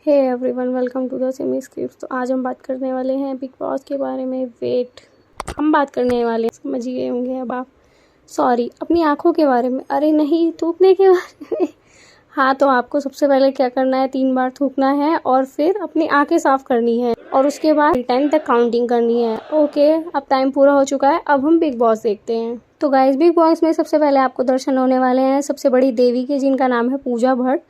Hey everyone, welcome to the semi script. तो आज हम बात करने वाले हैं बिग बॉस के बारे में। वेट, हम बात करने वाले हैं, समझ गए होंगे अब आप, सॉरी, अपनी आँखों के बारे में। अरे नहीं, थूकने के बारे में। हाँ, तो आपको सबसे पहले क्या करना है, 3 बार थूकना है और फिर अपनी आँखें साफ करनी है और उसके बाद 10 तक काउंटिंग करनी है। ओके, अब टाइम पूरा हो चुका है, अब हम बिग बॉस देखते हैं। तो गाइस, बिग बॉस में सबसे पहले आपको दर्शन होने वाले हैं सबसे बड़ी देवी के, जिनका नाम है पूजा भट्ट,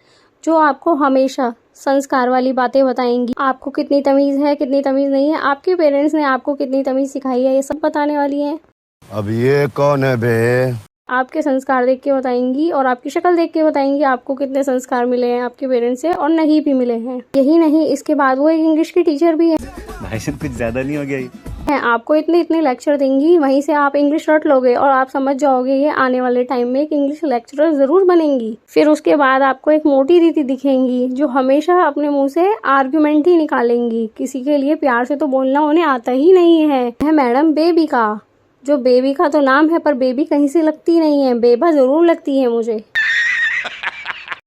जो आपको हमेशा संस्कार वाली बातें बताएंगी। आपको कितनी तमीज़ है, कितनी तमीज़ नहीं है, आपके पेरेंट्स ने आपको कितनी तमीज़ सिखाई है, ये सब बताने वाली हैं। अब ये कौन है बे? आपके संस्कार देख के बताएंगी और आपकी शक्ल देख के बताएंगी आपको कितने संस्कार मिले हैं आपके पेरेंट्स से और नहीं भी मिले हैं। यही नहीं, इसके बाद वो एक इंग्लिश की टीचर भी है। भाई साहब, कुछ ज्यादा नहीं हो गया ये? आपको इतने इतने लेक्चर देंगी, वहीं से आप इंग्लिश रट लोगे और आप समझ जाओगे ये आने वाले टाइम में एक इंग्लिश लेक्चरर जरूर बनेंगी। फिर उसके बाद आपको एक मोटी दीदी दिखेंगी जो हमेशा अपने मुंह से आर्ग्यूमेंट ही निकालेंगी, किसी के लिए प्यार से तो बोलना उन्हें आता ही नहीं है मैडम बेबी का। जो बेबी का तो नाम है पर बेबी कहीं से लगती नहीं है, बेबा जरूर लगती है मुझे।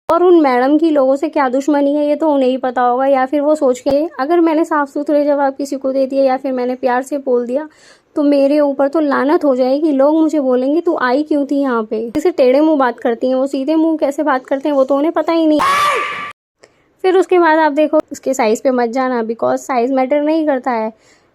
और उन मैडम की लोगों से क्या दुश्मनी है ये तो उन्हें ही पता होगा, या फिर वो सोच के अगर मैंने साफ सुथरे जवाब किसी को दे दिया या फिर मैंने प्यार से बोल दिया तो मेरे ऊपर तो लानत हो जाएगी। लोग मुझे बोलेंगे तू आई क्यों थी यहाँ पे। जैसे टेढ़े मुंह बात करती हैं, वो सीधे मुंह कैसे बात करते हैं वो तो उन्हें पता ही नहीं। फिर उसके बाद आप देखो, उसके साइज पे मत जाना, बिकॉज साइज मैटर नहीं करता है।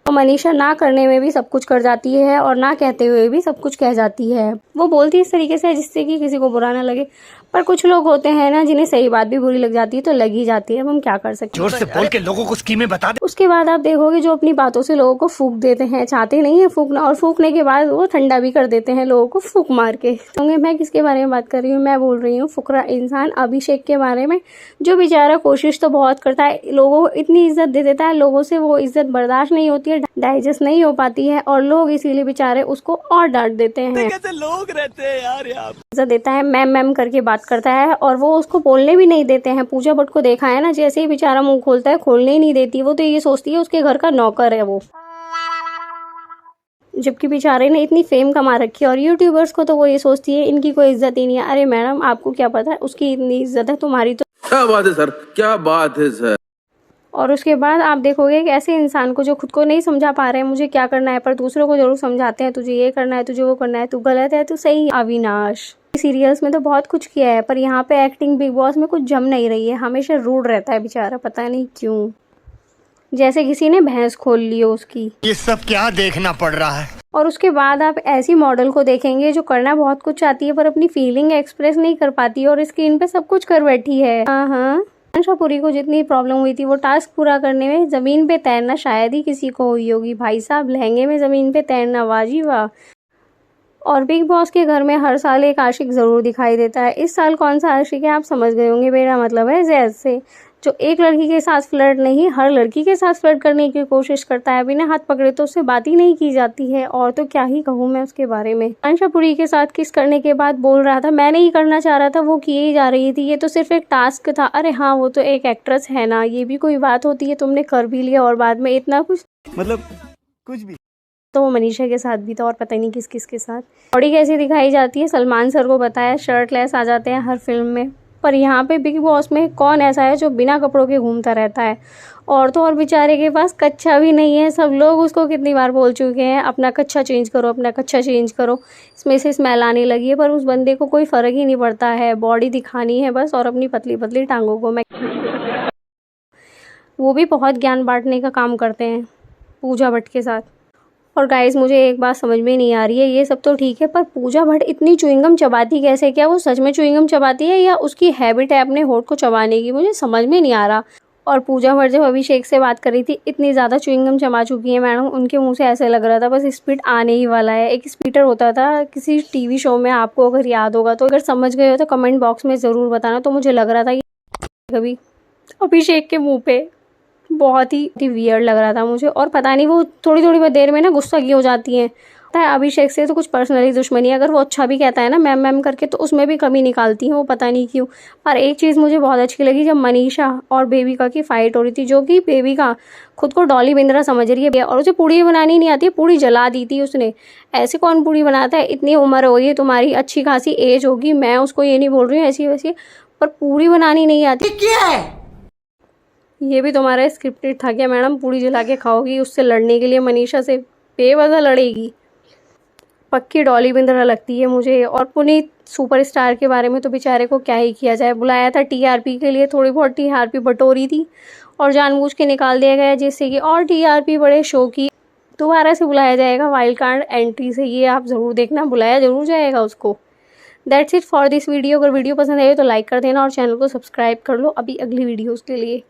तो मनीषा ना करने में भी सब कुछ कर जाती है और ना कहते हुए भी सब कुछ कह जाती है। वो बोलती है इस तरीके से जिससे कि किसी को बुरा ना लगे, पर कुछ लोग होते हैं ना जिन्हें सही बात भी बुरी लग जाती है तो लग ही जाती है। अब हम क्या कर सकते हैं। जोर से बोल के लोगों को स्कीमें बता दे। उसके बाद आप देखोगे जो अपनी बातों से लोगों को फूंक देते हैं, चाहते नहीं है फूंकना, और फूंकने के बाद वो ठंडा भी कर देते हैं लोगों को फूंक मार के। तो मैं किसके बारे में बात कर रही हूँ, मैं बोल रही हूँ फुकरा इंसान अभिषेक के बारे में, जो बेचारा कोशिश तो बहुत करता है, लोगों को इतनी इज्जत दे देता है, लोगों से वो इज्जत बर्दाश्त नहीं होती है, डाइजेस्ट नहीं हो पाती है और लोग इसीलिए बेचारे उसको और डांट देते हैं। कैसे लोग रहते हैं यार इज्जत देता है, मैम मैम करके बात करता है और वो उसको बोलने भी नहीं देते हैं। पूजा भट्ट को देखा है ना, जैसे ही बेचारा मुंह खोलता है खोलने ही नहीं देती। वो तो ये सोचती है उसके घर का नौकर है वो, जबकि बेचारे ने इतनी फेम कमा रखी है। और यूट्यूबर्स को तो वो ये सोचती है इनकी कोई इज्जत ही नहीं है। अरे मैडम, आपको क्या पता है उसकी इतनी इज्जत है, तुम्हारी तो। क्या बात है सर, क्या बात है सर। और उसके बाद आप देखोगे कि ऐसे इंसान को जो खुद को नहीं समझा पा रहे हैं मुझे क्या करना है, पर दूसरों को जरूर समझाते हैं तुझे ये करना है, तुझे वो करना है, तू गलत है, तू सही है। अविनाश सीरियल्स में तो बहुत कुछ किया है पर यहाँ पे एक्टिंग बिग बॉस में कुछ जम नहीं रही है, हमेशा रूड रहता है बेचारा, पता नहीं क्यों, जैसे किसी ने भैंस खोल ली हो उसकी। ये सब क्या देखना पड़ रहा है। और उसके बाद आप ऐसी मॉडल को देखेंगे जो करना बहुत कुछ चाहती है पर अपनी फीलिंग एक्सप्रेस नहीं कर पाती और स्क्रीन पे सब कुछ कर बैठी है। हाँ, पुरी को जितनी प्रॉब्लम हुई थी वो टास्क पूरा करने में, जमीन पे तैरना शायद ही किसी को हुई होगी। भाई साहब, लहंगे में जमीन पे तैरना, वाजी वाह। और बिग बॉस के घर में हर साल एक आशिक जरूर दिखाई देता है। इस साल कौन सा आशिक है आप समझ गए होंगे, मेरा मतलब है जैज से, जो एक लड़की के साथ फ्लर्ट नहीं हर लड़की के साथ फ्लर्ट करने की कोशिश करता है, बिना हाथ पकड़े तो उससे बात ही नहीं की जाती है। और तो क्या ही कहूँ मैं उसके बारे में। पुरी के साथ किस करने के बाद बोल रहा था मैं नहीं करना चाह रहा था, वो किए ही जा रही थी, ये तो सिर्फ एक टास्क था। अरे हाँ, वो तो एक एक्ट्रेस है ना, ये भी कोई बात होती है, तुमने कर भी लिया और बाद में इतना कुछ, मतलब कुछ भी। तो वो मनीषा के साथ भी था और पता नहीं किस किस के साथ। बॉडी कैसी दिखाई जाती है सलमान सर को बताया, शर्टलेस आ जाते हैं हर फिल्म में, पर यहाँ पे बिग बॉस में कौन ऐसा है जो बिना कपड़ों के घूमता रहता है। और तो और बेचारे के पास कच्छा भी नहीं है, सब लोग उसको कितनी बार बोल चुके हैं अपना कच्छा चेंज करो, अपना कच्छा चेंज करो, इसमें से स्मेल आने लगी है, पर उस बंदे को कोई फ़र्क ही नहीं पड़ता है, बॉडी दिखानी है बस और अपनी पतली पतली टांगों को। मैं वो भी बहुत ज्ञान बांटने का काम करते हैं पूजा भट्ट के साथ। और गाइस, मुझे एक बात समझ में नहीं आ रही है, ये सब तो ठीक है पर पूजा भट्ट इतनी च्युइंगम चबाती कैसे, क्या वो सच में च्युइंगम चबाती है या उसकी हैबिट है अपने होठ को चबाने की, मुझे समझ में नहीं आ रहा। और पूजा भट्ट जब अभिषेक से बात कर रही थी, इतनी ज़्यादा च्युइंगम चबा चुकी है मैडम, उनके मुंह से ऐसे लग रहा था बस स्पीड आने ही वाला है। एक स्पीटर होता था किसी टीवी शो में, आपको अगर याद होगा तो, अगर समझ गए हो तो कमेंट बॉक्स में ज़रूर बताना। तो मुझे लग रहा था कि कभी अभिषेक के मुँह पे बहुत ही वियर्ड लग रहा था मुझे। और पता नहीं वो थोड़ी थोड़ी देर में ना गुस्सा की हो जाती हैं। पता है अभिषेक से तो कुछ पर्सनली दुश्मनी है, अगर वो अच्छा भी कहता है ना मैम मैम करके तो उसमें भी कमी निकालती हैं वो, पता नहीं क्यों। पर एक चीज़ मुझे बहुत अच्छी लगी, जब मनीषा और बेबिका की फाइट हो रही थी, जो कि बेबिका खुद को डॉली बिंद्रा समझ रही है और उसे पूड़ी बनानी नहीं आती है, पूड़ी जला दी थी उसने। ऐसे कौन पूड़ी बनाता है, इतनी उम्र हो गई है तुम्हारी, अच्छी खासी एज होगी, मैं उसको ये नहीं बोल रही हूँ ऐसी वैसी, पर पूड़ी बनानी नहीं आती। ये भी तुम्हारा स्क्रिप्टेड था क्या मैडम? पूड़ी जला के खाओगी उससे लड़ने के लिए, मनीषा से बेवजह लड़ेगी। पक्की डॉली बिंद्रा लगती है मुझे। और पुनीत सुपरस्टार के बारे में तो बेचारे को क्या ही किया जाए, बुलाया था टीआरपी के लिए, थोड़ी बहुत टीआरपी बटोरी थी और जानबूझ के निकाल दिया गया जिससे कि और टीआरपी बड़े शो की। दोबारा से बुलाया जाएगा वाइल्ड कार्ड एंट्री से, ये आप ज़रूर देखना, बुलाया ज़रूर जाएगा उसको। That's it for this video. अगर वीडियो पसंद आए तो लाइक कर देना और चैनल को सब्सक्राइब कर लो अभी अगली वीडियोज़ के लिए।